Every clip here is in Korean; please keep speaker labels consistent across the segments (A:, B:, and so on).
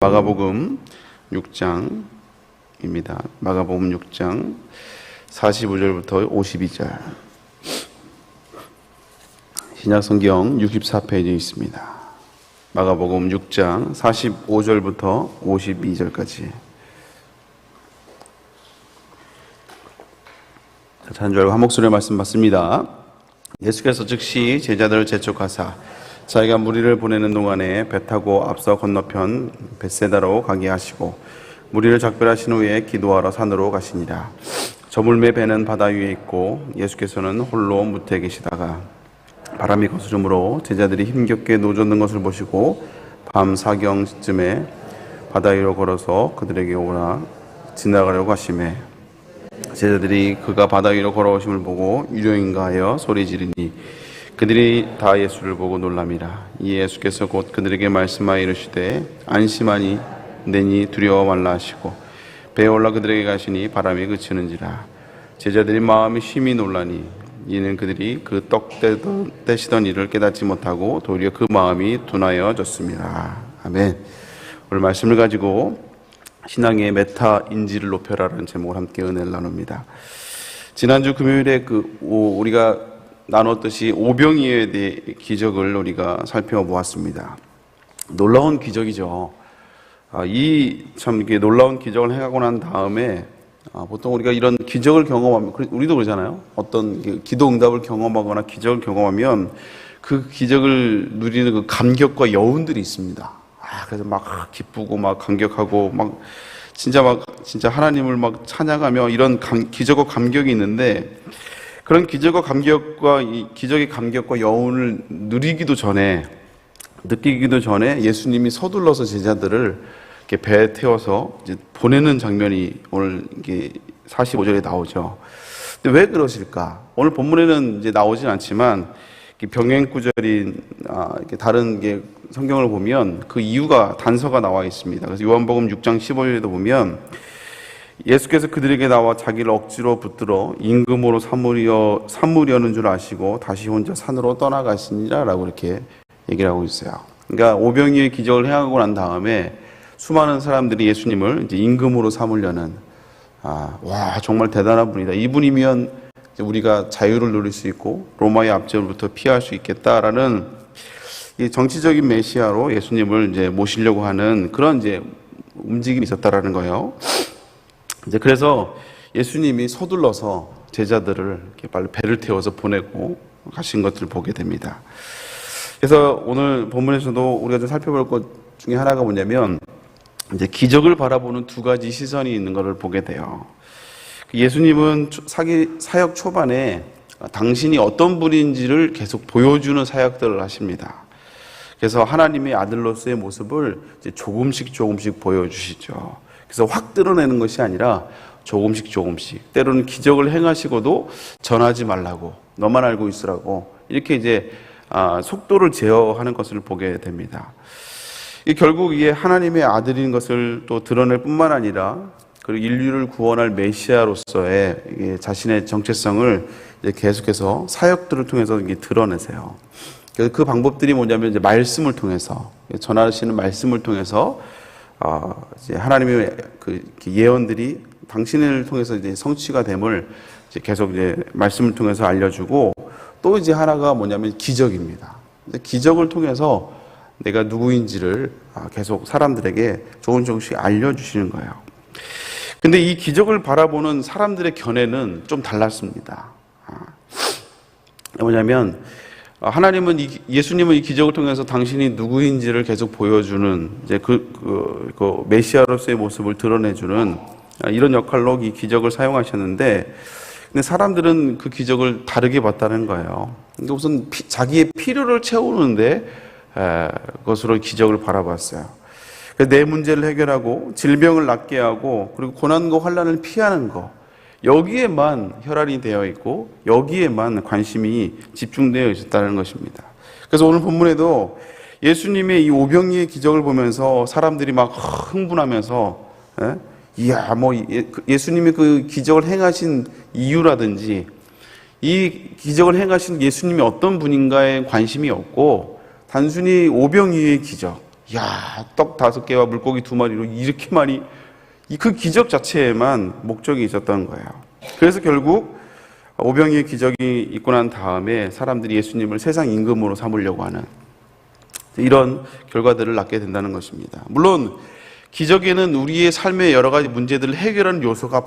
A: 마가복음 6장입니다. 마가복음 6장 45절부터 52절. 신약성경 64페이지에 있습니다. 마가복음 6장 45절부터 52절까지. 자는 줄 알고 한 목소리의 말씀 받습니다. 예수께서 즉시 제자들을 재촉하사 자기가 무리를 보내는 동안에 배 타고 앞서 건너편 벳세다로 가게 하시고 무리를 작별하신 후에 기도하러 산으로 가시니라. 저물매 배는 바다 위에 있고 예수께서는 홀로 무태에 계시다가 바람이 거스름으로 제자들이 힘겹게 노젓는 것을 보시고 밤 사경쯤에 바다 위로 걸어서 그들에게 오라 지나가려고 하시매 제자들이 그가 바다 위로 걸어오심을 보고 유령인가 하여 소리 지르니 그들이 다 예수를 보고 놀람이라. 이에 예수께서 곧 그들에게 말씀하여 이르시되 안심하니 내니 두려워 말라 하시고 배에 올라 그들에게 가시니 바람이 그치는지라. 제자들이 마음이 심히 놀라니 이는 그들이 그 떡 떼시던 일을 깨닫지 못하고 도리어 그 마음이 둔하여졌습니다. 아멘. 오늘 말씀을 가지고 신앙의 메타 인지를 높여라라는 제목을 함께 은혜를 나눕니다. 지난주 금요일에 우리가 나눴듯이 오병이어에 대해 기적을 우리가 살펴보았습니다. 놀라운 기적이죠. 이게 놀라운 기적을 해가고 난 다음에 보통 우리가 이런 기적을 경험하면, 우리도 그러잖아요. 어떤 기도 응답을 경험하거나 기적을 경험하면 그 기적을 누리는 그 감격과 여운들이 있습니다. 그래서 막 기쁘고 막 감격하고 진짜 하나님을 막 찬양하며 이런 기적과 감격이 있는데, 그런 기적의 감격과 여운을 느끼기도 전에 예수님이 서둘러서 제자들을 이렇게 배에 태워서 이제 보내는 장면이 오늘 이게 45절에 나오죠. 근데 왜 그러실까? 오늘 본문에는 이제 나오진 않지만 병행 구절인 다른 성경을 보면 그 이유가 단서가 나와 있습니다. 그래서 요한복음 6장 15절에도 보면 예수께서 그들에게 나와 자기를 억지로 붙들어 임금으로 삼으려는 줄 아시고 다시 혼자 산으로 떠나가시니라 라고 이렇게 얘기를 하고 있어요. 그러니까 오병이어의 기적을 행하고 난 다음에 수많은 사람들이 예수님을 이제 임금으로 삼으려는, 와 정말 대단한 분이다, 이분이면 우리가 자유를 누릴 수 있고 로마의 압제로부터 피할 수 있겠다라는 이 정치적인 메시아로 예수님을 이제 모시려고 하는 그런 이제 움직임이 있었다라는 거예요. 이제 그래서 예수님이 서둘러서 제자들을 이렇게 빨리 배를 태워서 보내고 가신 것들을 보게 됩니다. 그래서 오늘 본문에서도 우리가 좀 살펴볼 것 중에 하나가 뭐냐면 이제 기적을 바라보는 두 가지 시선이 있는 것을 보게 돼요. 예수님은 사역 초반에 당신이 어떤 분인지를 계속 보여주는 사역들을 하십니다. 그래서 하나님의 아들로서의 모습을 이제 조금씩 보여주시죠. 그래서 확 드러내는 것이 아니라 조금씩 때로는 기적을 행하시고도 전하지 말라고, 너만 알고 있으라고 이렇게 이제 속도를 제어하는 것을 보게 됩니다. 결국 이게 하나님의 아들인 것을 또 드러낼 뿐만 아니라 그리고 인류를 구원할 메시아로서의 자신의 정체성을 이제 계속해서 사역들을 통해서 드러내세요. 그 방법들이 뭐냐면 이제 말씀을 통해서, 전하시는 말씀을 통해서 이제 하나님의 예언들이 당신을 통해서 이제 성취가 됨을 이제 계속 이제 말씀을 통해서 알려주고, 또 이제 하나가 뭐냐면 기적입니다. 기적을 통해서 내가 누구인지를 계속 사람들에게 조금씩 알려주시는 거예요. 근데 이 기적을 바라보는 사람들의 견해는 좀 달랐습니다. 뭐냐면 하나님은 예수님은 이 기적을 통해서 당신이 누구인지를 계속 보여주는 이제 그 메시아로서의 모습을 드러내주는 이런 역할로 이 기적을 사용하셨는데, 근데 사람들은 그 기적을 다르게 봤다는 거예요. 그러니까 우선 자기의 필요를 채우는데 그것으로 기적을 바라봤어요. 내 문제를 해결하고 질병을 낫게 하고 그리고 고난과 환난을 피하는 거, 여기에만 혈안이 되어 있고 여기에만 관심이 집중되어 있었다는 것입니다. 그래서 오늘 본문에도 예수님의 이 오병이의 기적을 보면서 사람들이 막 흥분하면서 이야 예수님이 그 기적을 행하신 이유라든지 이 기적을 행하신 예수님이 어떤 분인가에 관심이 없고 단순히 오병이의 기적, 야, 떡 5개와 물고기 2마리로 이렇게 많이, 그 기적 자체에만 목적이 있었던 거예요. 그래서 결국 오병이의 기적이 있고 난 다음에 사람들이 예수님을 세상 임금으로 삼으려고 하는 이런 결과들을 낳게 된다는 것입니다. 물론 기적에는 우리의 삶의 여러 가지 문제들을 해결하는 요소가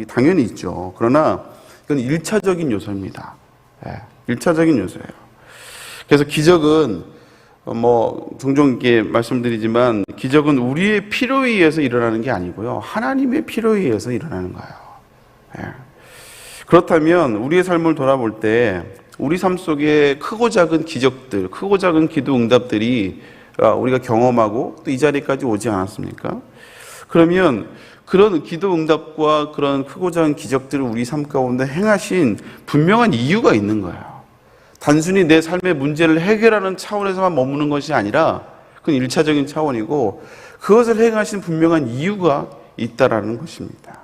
A: 당연히 있죠. 그러나 이건 1차적인 요소입니다. 1차적인 요소예요. 그래서 기적은 종종 이렇게 말씀드리지만 기적은 우리의 필요에 의해서 일어나는 게 아니고요. 하나님의 필요에 의해서 일어나는 거예요. 그렇다면 우리의 삶을 돌아볼 때 우리 삶 속에 크고 작은 기적들, 크고 작은 기도 응답들이 우리가 경험하고 또 이 자리까지 오지 않았습니까? 그러면 그런 기도 응답과 그런 크고 작은 기적들을 우리 삶 가운데 행하신 분명한 이유가 있는 거예요. 단순히 내 삶의 문제를 해결하는 차원에서만 머무는 것이 아니라 그건 1차적인 차원이고 그것을 행하신 분명한 이유가 있다라는 것입니다.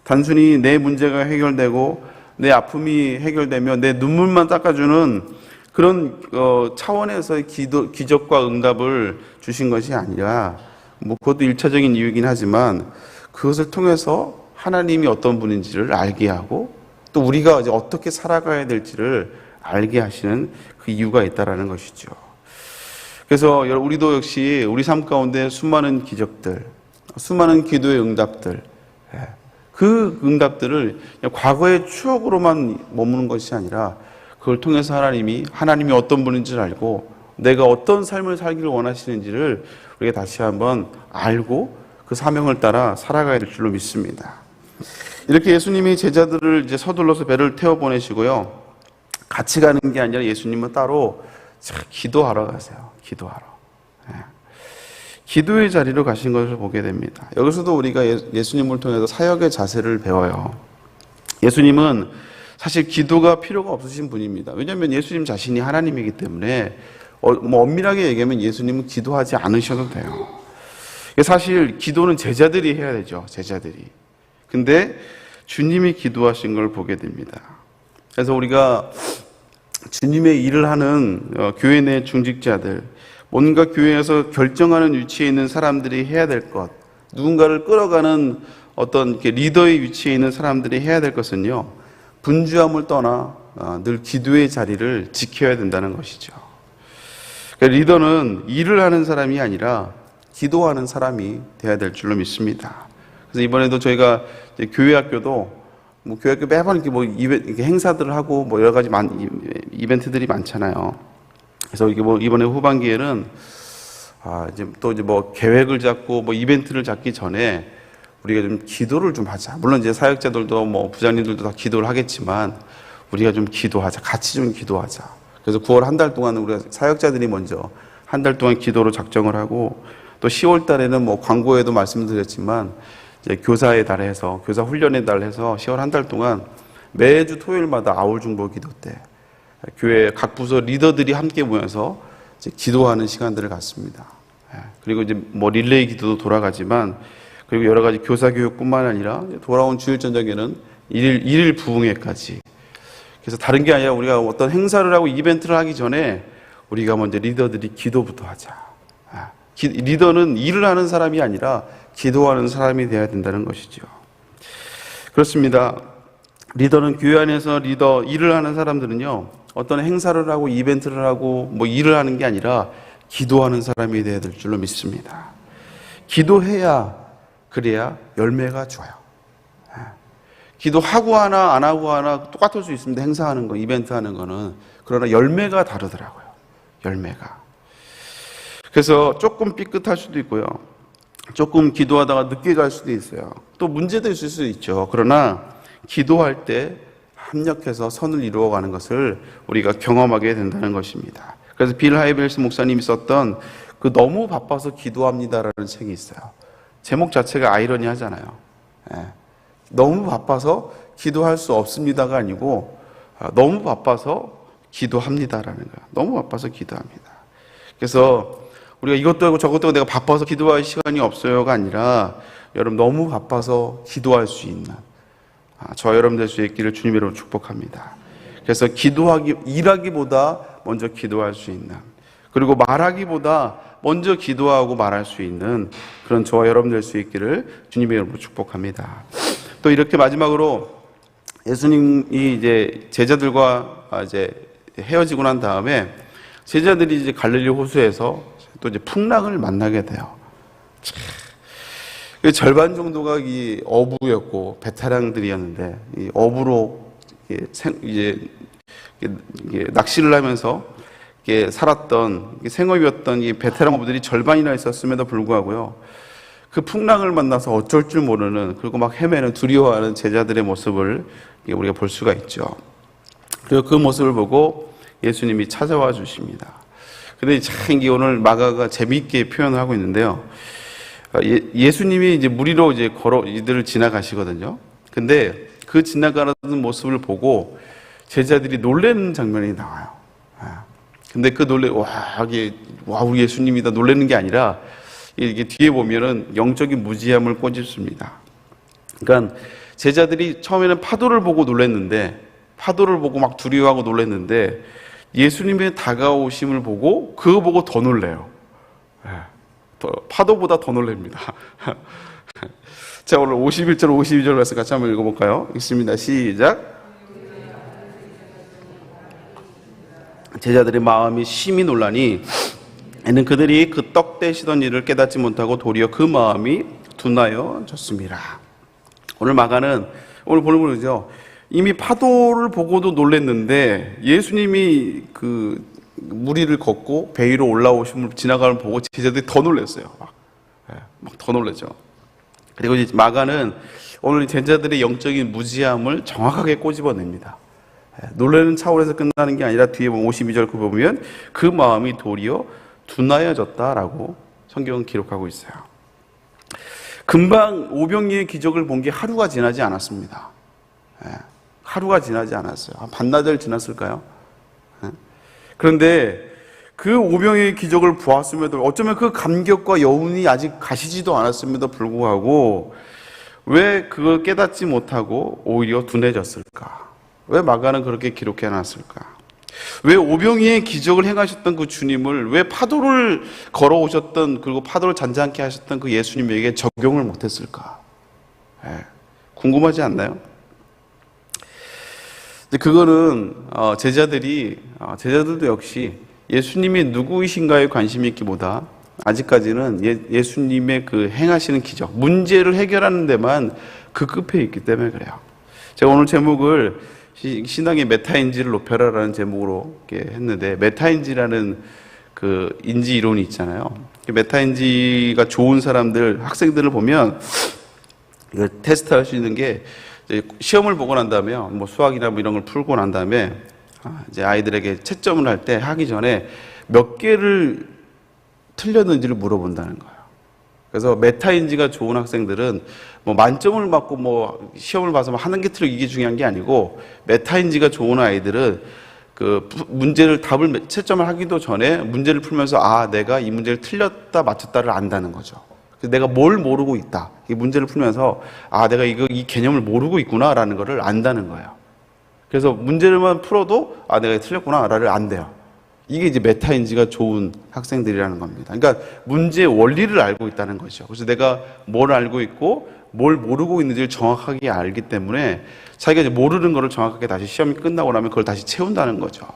A: 단순히 내 문제가 해결되고 내 아픔이 해결되며 내 눈물만 닦아주는 그런 차원에서의 기적과 응답을 주신 것이 아니라 그것도 1차적인 이유이긴 하지만 그것을 통해서 하나님이 어떤 분인지를 알게 하고 또 우리가 이제 어떻게 살아가야 될지를 알게 하시는 그 이유가 있다라는 것이죠. 그래서 우리도 역시 우리 삶 가운데 수많은 기적들, 수많은 기도의 응답들, 그 응답들을 과거의 추억으로만 머무는 것이 아니라 그걸 통해서 하나님이 어떤 분인지를 알고 내가 어떤 삶을 살기를 원하시는지를 우리가 다시 한번 알고 그 사명을 따라 살아가야 될 줄로 믿습니다. 이렇게 예수님이 제자들을 이제 서둘러서 배를 태워 보내시고요. 같이 가는 게 아니라 예수님은 따로 기도하러 가세요. 기도하러. 기도의 자리로 가신 것을 보게 됩니다. 여기서도 우리가 예수님을 통해서 사역의 자세를 배워요. 예수님은 사실 기도가 필요가 없으신 분입니다. 왜냐하면 예수님 자신이 하나님이기 때문에 엄밀하게 얘기하면 예수님은 기도하지 않으셔도 돼요. 사실 기도는 제자들이 해야 되죠. 제자들이. 근데 주님이 기도하신 걸 보게 됩니다. 그래서 우리가 주님의 일을 하는 교회 내 중직자들, 뭔가 교회에서 결정하는 위치에 있는 사람들이 해야 될 것, 누군가를 끌어가는 어떤 리더의 위치에 있는 사람들이 해야 될 것은요, 분주함을 떠나 늘 기도의 자리를 지켜야 된다는 것이죠. 그러니까 리더는 일을 하는 사람이 아니라 기도하는 사람이 돼야 될 줄로 믿습니다. 그래서 이번에도 저희가 교회 학교도 교회 학교 매번 이렇게 행사들을 하고 여러 가지 이벤트들이 많잖아요. 그래서 이번에 후반기에는 이제 계획을 잡고 이벤트를 잡기 전에 우리가 좀 기도를 좀 하자. 물론 이제 사역자들도 부장님들도 다 기도를 하겠지만 우리가 좀 기도하자. 같이 좀 기도하자. 그래서 9월 한 달 동안 우리가 사역자들이 먼저 한 달 동안 기도로 작정을 하고 또 10월 달에는 광고에도 말씀드렸지만 이제 교사의 달 해서 교사 훈련의 달 해서 10월 한 달 동안 매주 토요일마다 아울 중보 기도 때 교회 각 부서 리더들이 함께 모여서 이제 기도하는 시간들을 갖습니다. 그리고 이제 릴레이 기도도 돌아가지만 그리고 여러 가지 교사 교육뿐만 아니라 돌아온 주일 저녁에는 일일 부흥회까지. 그래서 다른 게 아니라 우리가 어떤 행사를 하고 이벤트를 하기 전에 우리가 먼저 리더들이 기도부터 하자. 리더는 일을 하는 사람이 아니라 기도하는 사람이 되어야 된다는 것이죠. 그렇습니다. 리더는 교회 안에서 일을 하는 사람들은요, 어떤 행사를 하고 이벤트를 하고 일을 하는 게 아니라 기도하는 사람이 되어야 될 줄로 믿습니다. 그래야 열매가 좋아요. 기도하고 하나 안 하고 하나 똑같을 수 있습니다. 행사하는 거, 이벤트 하는 거는. 그러나 열매가 다르더라고요. 열매가. 그래서 조금 삐끗할 수도 있고요. 조금 기도하다가 늦게 갈 수도 있어요. 또 문제도 있을 수도 있죠. 그러나 기도할 때 합력해서 선을 이루어가는 것을 우리가 경험하게 된다는 것입니다. 그래서 빌 하이벨스 목사님이 썼던 그 너무 바빠서 기도합니다라는 책이 있어요. 제목 자체가 아이러니하잖아요. 너무 바빠서 기도할 수 없습니다가 아니고 너무 바빠서 기도합니다라는 거예요. 너무 바빠서 기도합니다. 그래서 우리가 이것도 하고 저것도 하고 내가 바빠서 기도할 시간이 없어요가 아니라 여러분 너무 바빠서 기도할 수 있는 저 여러분 될 수 있기를 주님의 이름으로 축복합니다. 그래서 일하기보다 먼저 기도할 수 있는, 그리고 말하기보다 먼저 기도하고 말할 수 있는 그런 저와 여러분 될 수 있기를 주님의 이름으로 축복합니다. 또 이렇게 마지막으로 예수님이 이제 제자들과 이제 헤어지고 난 다음에 제자들이 이제 갈릴리 호수에서 또 이제 풍랑을 만나게 돼요. 절반 정도가 이 어부였고 베테랑들이었는데 이 어부로 이제 낚시를 하면서 살았던 생업이었던 이 베테랑 어부들이 절반이나 있었음에도 불구하고요, 그 풍랑을 만나서 어쩔 줄 모르는, 그리고 막 헤매는, 두려워하는 제자들의 모습을 우리가 볼 수가 있죠. 그리고 그 모습을 보고 예수님이 찾아와 주십니다. 근데 참 오늘 마가가 재미있게 표현을 하고 있는데요. 예수님이 이제 무리로 이제 이들을 지나가시거든요. 근데 그 지나가는 모습을 보고 제자들이 놀라는 장면이 나와요. 근데 그 우리 예수님이다 놀라는 게 아니라 이게 뒤에 보면은 영적인 무지함을 꼬집습니다. 그러니까 제자들이 처음에는 파도를 보고 놀랐는데, 파도를 보고 막 두려워하고 놀랐는데, 예수님의 다가오심을 보고 그거 보고 더 놀래요. 파도보다 더 놀랍니다. 자, 오늘 51절 52절 말씀 같이 한번 읽어볼까요? 읽습니다. 시작. 제자들의 마음이 심히 놀라니 이는 그들이 그 떡 떼시던 일을 깨닫지 못하고 도리어 그 마음이 둔하여졌습니다. 오늘 마가는 오늘 보는 거죠. 이미 파도를 보고도 놀랐는데 예수님이 그 무리를 걷고 배 위로 올라오심을 지나가는 보고 제자들이 더 놀랐어요. 막 더 놀랐죠. 그리고 이제 마가는 오늘 제자들의 영적인 무지함을 정확하게 꼬집어냅니다. 놀라는 차원에서 끝나는 게 아니라 뒤에 보면 52절 그 보면 그 마음이 도리어 둔하여졌다라고 성경은 기록하고 있어요. 금방 오병이의 기적을 본 게 하루가 지나지 않았습니다. 하루가 지나지 않았어요. 한 반나절 지났을까요? 그런데 그 오병이의 기적을 보았음에도 어쩌면 그 감격과 여운이 아직 가시지도 않았음에도 불구하고 왜 그걸 깨닫지 못하고 오히려 둔해졌을까? 왜 마가는 그렇게 기록해 놨을까? 왜 오병이의 기적을 행하셨던 그 주님을, 왜 파도를 걸어오셨던, 그리고 파도를 잔잔케 하셨던 그 예수님에게 적용을 못했을까? 궁금하지 않나요? 그거는 제자들도 역시 예수님이 누구이신가에 관심이 있기보다 아직까지는 예수님의 그 행하시는 기적, 문제를 해결하는 데만 급급해 있기 때문에 그래요. 제가 오늘 제목을 신앙의 메타인지를 높여라라는 제목으로 이렇게 했는데, 메타인지라는 그 인지 이론이 있잖아요. 메타인지가 좋은 사람들, 학생들을 보면 이걸 테스트할 수 있는 게, 시험을 보고 난 다음에 뭐 수학이나 뭐 이런 걸 풀고 난 다음에 이제 아이들에게 채점을 할 때 하기 전에 몇 개를 틀렸는지를 물어본다는 거예요. 그래서 메타인지가 좋은 학생들은 뭐 만점을 받고 뭐 시험을 봐서 하는 게 틀리고 이게 중요한 게 아니고, 메타인지가 좋은 아이들은 그 문제를 채점을 하기도 전에 문제를 풀면서 내가 이 문제를 틀렸다 맞췄다를 안다는 거죠. 내가 뭘 모르고 있다. 이 문제를 풀면서 내가 이 개념을 모르고 있구나라는 거를 안다는 거예요. 그래서 문제를만 풀어도 내가 틀렸구나를 안돼요. 이게 이제 메타인지가 좋은 학생들이라는 겁니다. 그러니까 문제의 원리를 알고 있다는 거죠. 그래서 내가 뭘 알고 있고 뭘 모르고 있는지를 정확하게 알기 때문에 자기가 이제 모르는 거를 정확하게 다시 시험이 끝나고 나면 그걸 다시 채운다는 거죠.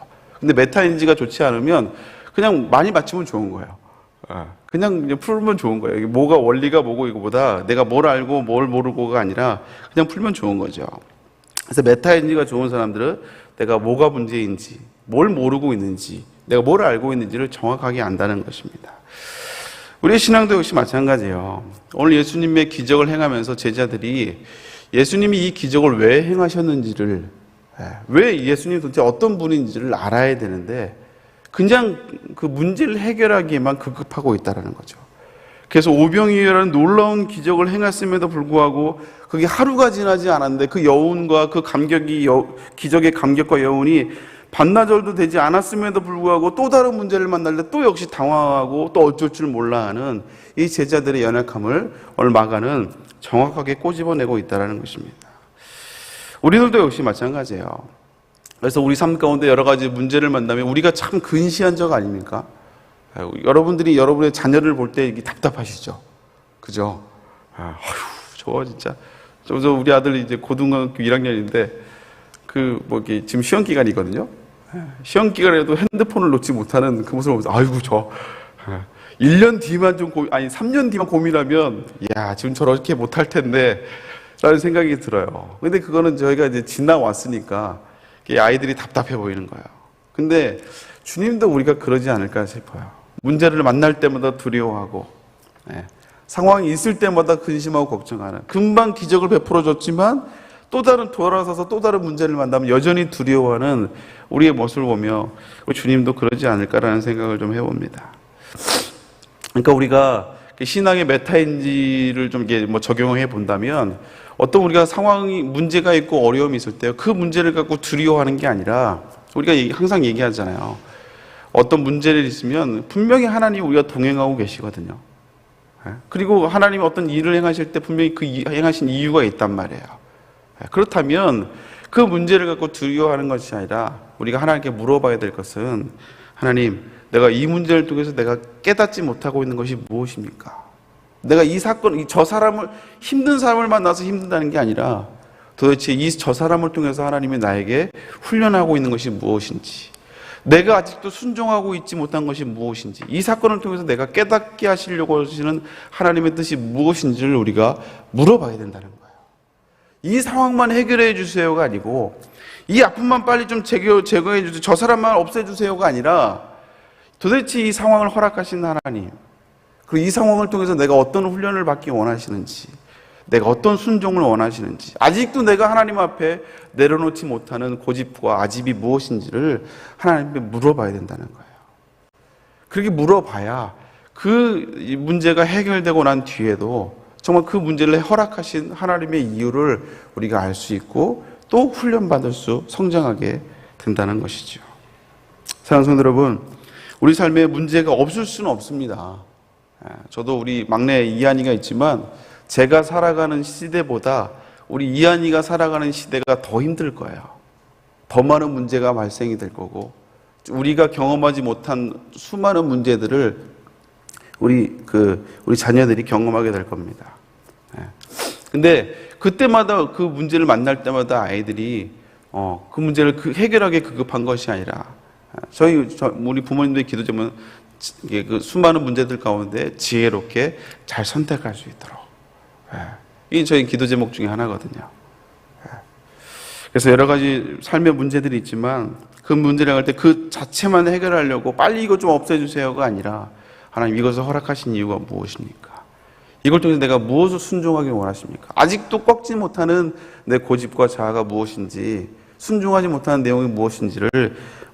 A: 근데 메타인지가 좋지 않으면 그냥 많이 맞추면 좋은 거예요. 그냥 풀면 좋은 거예요. 뭐가 원리가 뭐고 이거보다 내가 뭘 알고 뭘 모르고가 아니라 그냥 풀면 좋은 거죠. 그래서 메타인지가 좋은 사람들은 내가 뭐가 문제인지, 뭘 모르고 있는지, 내가 뭘 알고 있는지를 정확하게 안다는 것입니다. 우리의 신앙도 역시 마찬가지예요. 오늘 예수님의 기적을 행하면서 제자들이 예수님이 이 기적을 왜 행하셨는지를, 왜 예수님이 도대체 어떤 분인지를 알아야 되는데 그냥 그 문제를 해결하기에만 급급하고 있다는 거죠. 그래서 오병이어라는 놀라운 기적을 행했음에도 불구하고 그게 하루가 지나지 않았는데 그 여운과 그 기적의 감격과 여운이 반나절도 되지 않았음에도 불구하고 또 다른 문제를 만날 때 또 역시 당황하고 또 어쩔 줄 몰라 하는 이 제자들의 연약함을 오늘 마가는 정확하게 꼬집어내고 있다는 것입니다. 우리들도 역시 마찬가지예요. 그래서 우리 삶 가운데 여러 가지 문제를 만나면 우리가 참 근시한 적 아닙니까? 여러분들이 여러분의 자녀를 볼 때 이게 답답하시죠? 그죠? 아휴, 저거 진짜. 저 우리 아들 이제 고등학교 1학년인데, 지금 시험 기간이거든요? 시험 기간에도 핸드폰을 놓지 못하는 그 모습을 보면서, 아이고, 1년 뒤만 3년 뒤만 고민하면, 지금 저렇게 못할 텐데, 라는 생각이 들어요. 근데 그거는 저희가 이제 지나왔으니까, 아이들이 답답해 보이는 거예요. 근데 주님도 우리가 그러지 않을까 싶어요. 문제를 만날 때마다 두려워하고, 상황이 있을 때마다 근심하고 걱정하는, 금방 기적을 베풀어 줬지만 또 다른 돌아서서 또 다른 문제를 만나면 여전히 두려워하는 우리의 모습을 보며 주님도 그러지 않을까라는 생각을 좀 해봅니다. 그러니까 우리가 신앙의 메타인지를 좀 적용해 본다면, 어떤 우리가 상황이 문제가 있고 어려움이 있을 때 그 문제를 갖고 두려워하는 게 아니라, 우리가 항상 얘기하잖아요. 어떤 문제를 있으면 분명히 하나님이 우리가 동행하고 계시거든요. 그리고 하나님이 어떤 일을 행하실 때 분명히 그 행하신 이유가 있단 말이에요. 그렇다면 그 문제를 갖고 두려워하는 것이 아니라 우리가 하나님께 물어봐야 될 것은, 하나님, 내가 이 문제를 통해서 내가 깨닫지 못하고 있는 것이 무엇입니까? 내가 저 사람을, 힘든 사람을 만나서 힘든다는 게 아니라 도대체 저 사람을 통해서 하나님이 나에게 훈련하고 있는 것이 무엇인지, 내가 아직도 순종하고 있지 못한 것이 무엇인지, 이 사건을 통해서 내가 깨닫게 하시려고 하시는 하나님의 뜻이 무엇인지를 우리가 물어봐야 된다는 거예요. 이 상황만 해결해 주세요가 아니고, 이 아픔만 빨리 좀 제거해 주세요, 저 사람만 없애주세요가 아니라, 도대체 이 상황을 허락하신 하나님, 그리고 이 상황을 통해서 내가 어떤 훈련을 받기 원하시는지, 내가 어떤 순종을 원하시는지, 아직도 내가 하나님 앞에 내려놓지 못하는 고집과 아집이 무엇인지를 하나님께 물어봐야 된다는 거예요. 그렇게 물어봐야 그 문제가 해결되고 난 뒤에도 정말 그 문제를 허락하신 하나님의 이유를 우리가 알 수 있고 또 훈련받을 수, 성장하게 된다는 것이죠. 사랑하는 성도 여러분, 우리 삶에 문제가 없을 수는 없습니다. 저도 우리 막내 이한이가 있지만, 제가 살아가는 시대보다 우리 이한이가 살아가는 시대가 더 힘들 거예요. 더 많은 문제가 발생이 될 거고, 우리가 경험하지 못한 수많은 문제들을 우리 자녀들이 경험하게 될 겁니다. 근데 그때마다 그 문제를 만날 때마다 아이들이 그 문제를 해결하기 급급한 것이 아니라, 우리 부모님들의 기도 제목은 그 수많은 문제들 가운데 지혜롭게 잘 선택할 수 있도록. 이게 저희 기도 제목 중에 하나거든요. 그래서 여러 가지 삶의 문제들이 있지만, 그 문제를 할 때 그 자체만 해결하려고 빨리 이거 좀 없애주세요가 아니라, 하나님 이것을 허락하신 이유가 무엇입니까? 이걸 통해서 내가 무엇을 순종하기 원하십니까? 아직도 꺾지 못하는 내 고집과 자아가 무엇인지, 순종하지 못하는 내용이 무엇인지를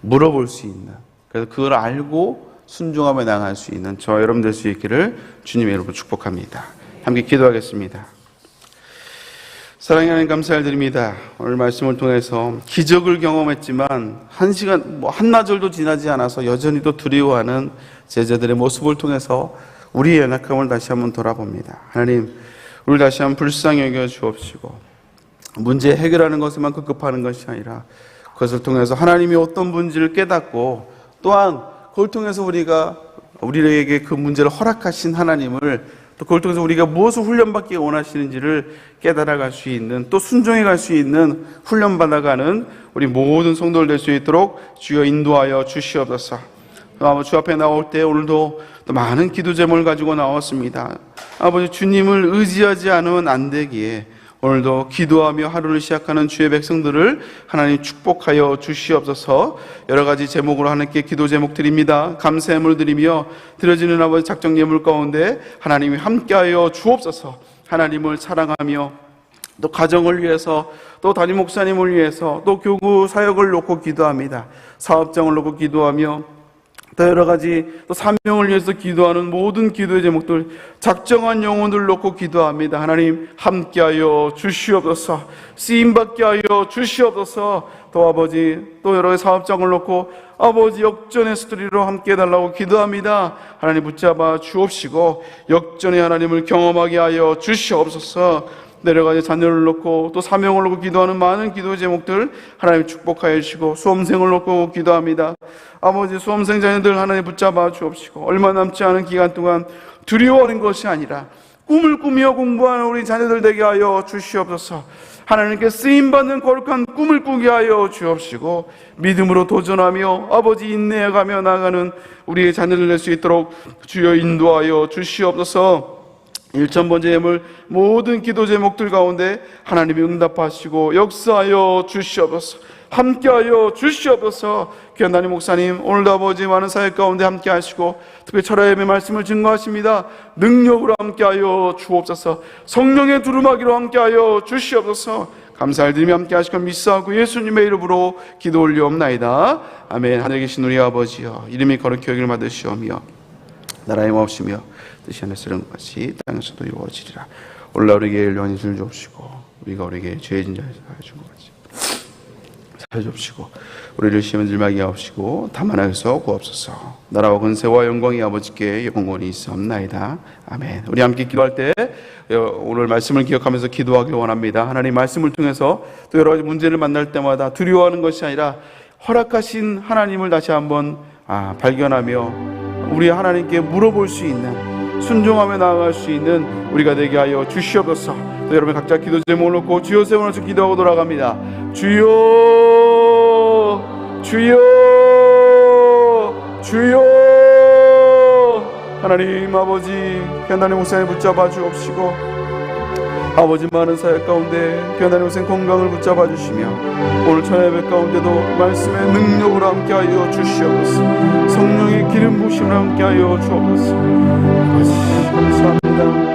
A: 물어볼 수 있는, 그래서 그걸 알고 순종하며 나아갈 수 있는 저와 여러분 될 수 있기를 주님의 이름으로 축복합니다. 함께 기도하겠습니다. 사랑하는 하나님, 감사를 드립니다. 오늘 말씀을 통해서 기적을 경험했지만 한나절도 지나지 않아서 여전히도 두려워하는 제자들의 모습을 통해서 우리의 연약함을 다시 한번 돌아봅니다. 하나님, 우리를 다시 한번 불쌍히 여겨 주옵시고, 문제 해결하는 것에만 급급하는 것이 아니라 그것을 통해서 하나님이 어떤 문제를 깨닫고, 또한 그걸 통해서 우리에게 그 문제를 허락하신 하나님을, 또 그걸 통해서 우리가 무엇을 훈련받기 원하시는지를 깨달아갈 수 있는, 또 순종해 갈 수 있는 훈련받아가는 우리 모든 성도들 될 수 있도록 주여 인도하여 주시옵소서. 아버지, 주 앞에 나올 때 오늘도 또 많은 기도 제목을 가지고 나왔습니다. 아버지, 주님을 의지하지 않으면 안 되기에 오늘도 기도하며 하루를 시작하는 주의 백성들을 하나님 축복하여 주시옵소서. 여러 가지 제목으로 하나님께 기도 제목 드립니다. 감사의 예물 드리며 드려지는 아버지 작정 예물 가운데 하나님이 함께하여 주옵소서. 하나님을 사랑하며 또 가정을 위해서, 또 담임 목사님을 위해서, 또 교구 사역을 놓고 기도합니다. 사업장을 놓고 기도하며 또 여러 가지 또 사명을 위해서 기도하는 모든 기도의 제목들, 작정한 영혼들 놓고 기도합니다. 하나님 함께하여 주시옵소서. 쓰임받게 하여 주시옵소서. 또 아버지, 또 여러 사업장을 놓고 아버지 역전의 스토리로 함께 해달라고 기도합니다. 하나님 붙잡아 주옵시고 역전의 하나님을 경험하게 하여 주시옵소서. 내려가서 자녀를 놓고 또 사명을 놓고 기도하는 많은 기도 제목들 하나님 축복하여 주시고, 수험생을 놓고 기도합니다. 아버지, 수험생 자녀들 하나님 붙잡아 주옵시고, 얼마 남지 않은 기간 동안 두려워하는 것이 아니라 꿈을 꾸며 공부하는 우리 자녀들 되게 하여 주시옵소서. 하나님께 쓰임받는 거룩한 꿈을 꾸게 하여 주옵시고, 믿음으로 도전하며 아버지 인내해가며 나아가는 우리의 자녀들 될 수 있도록 주여 인도하여 주시옵소서. 1,000번째 예물 모든 기도 제목들 가운데 하나님이 응답하시고 역사하여 주시옵소서. 함께하여 주시옵소서. 귀한 담임 목사님, 오늘도 아버지 많은 사역 가운데 함께하시고 특별히 철야 예배 말씀을 증거하십니다. 능력으로 함께하여 주옵소서. 성령의 두루마기로 함께하여 주시옵소서. 감사를 드리며 함께하시고 믿사하고 예수님의 이름으로 기도 올리옵나이다. 아멘. 하늘에 계신 우리 아버지여, 이름이 거룩히 여김을 받으시오며 나라의 마옵시며 뜻이 하늘에서 이룬 것 같이 땅에서도 이루어지리라. 오늘날 우리에게 일용할 것을 주옵시고, 우리가 우리에게 죄진 자에서 사해준 것 같이 사해주옵시고, 우리를 시험에 들게 하옵시고 다만 악에서 구하옵소서. 나라와 권세와 영광이 아버지께 영원히 있사옵나이다. 아멘. 우리 함께 기도할 때 오늘 말씀을 기억하면서 기도하길 원합니다. 하나님 말씀을 통해서 또 여러 가지 문제를 만날 때마다 두려워하는 것이 아니라 허락하신 하나님을 다시 한번 발견하며 우리 하나님께 물어볼 수 있는, 순종하며 나아갈 수 있는 우리가 되게 하여 주시옵소서. 또 여러분 각자 기도 제목을 놓고 주여 세워서 기도하고 돌아갑니다. 주여, 주여, 주여. 하나님 아버지, 하나님 목사님 붙잡아 주옵시고, 아버지 많은 사역 가운데 하나님 목사님 건강을 붙잡아 주시며 오늘 천야 예배 가운데도 말씀의 능력으로 함께하여 주시옵소서. 성령의 기름 부으심을 함께하여 주옵소서. 아버지 감사합니다.